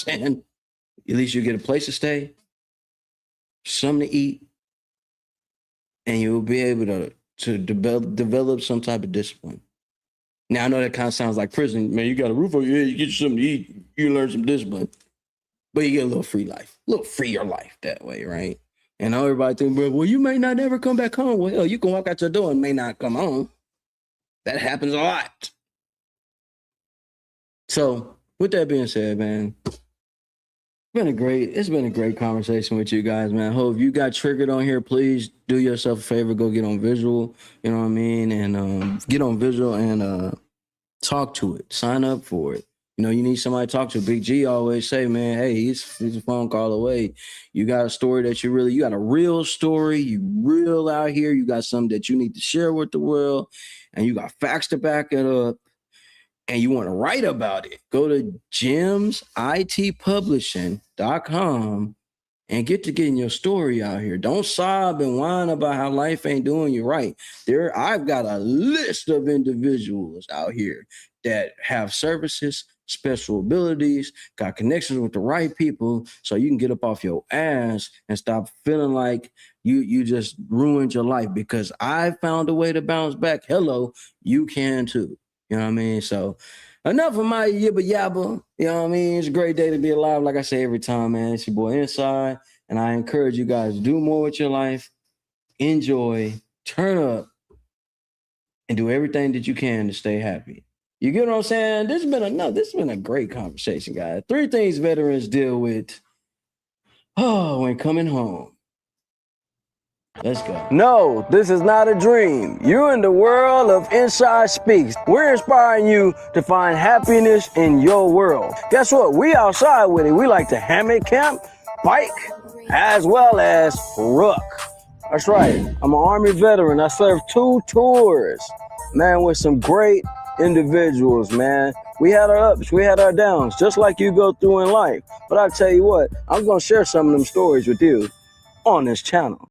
And at least you get a place to stay, something to eat, and you'll be able to develop some type of discipline. Now, I know that kind of sounds like prison. Man, you got a roof over your head, you get you something to eat, you learn some discipline. But you get a little free life, a little freer life that way, right? And now everybody think, well, you may not ever come back home. Well, hell, you can walk out your door and may not come home. That happens a lot. So, with that being said, man, it's been a great conversation with you guys, man. I hope you got triggered on here. Please do yourself a favor, go get on Visual, you know what I mean? And get on Visual and talk to it. Sign up for it. You know, you need somebody to talk to. Big G always say, man, hey, he's a phone call away. You got a story that you got a real story. You real out here. You got something that you need to share with the world. And you got facts to back it up. And you want to write about it, go to gemsitpublishing.com and get to getting your story out here. Don't sob and whine about how life ain't doing you right. I've got a list of individuals out here that have services, special abilities, got connections with the right people, so you can get up off your ass and stop feeling like you just ruined your life. Because I found a way to bounce back. Hello, you can too. You know what I mean? So enough of my yibba yabba. You know what I mean? It's a great day to be alive. Like I say every time, man, it's your boy Inside. And I encourage you guys to do more with your life. Enjoy, turn up, and do everything that you can to stay happy. You get what I'm saying? This has been a great conversation, guys. 3 things veterans deal with when coming home. Let's go. No, this is not a dream. You're in the world of Inside Speaks. We're inspiring you to find happiness in your world. Guess what? We outside with it. We like to hammock camp, bike, as well as ruck. That's right. I'm an Army veteran. I served 2 tours, man, with some great individuals, man. We had our ups, we had our downs, just like you go through in life. But I tell you what, I'm going to share some of them stories with you on this channel.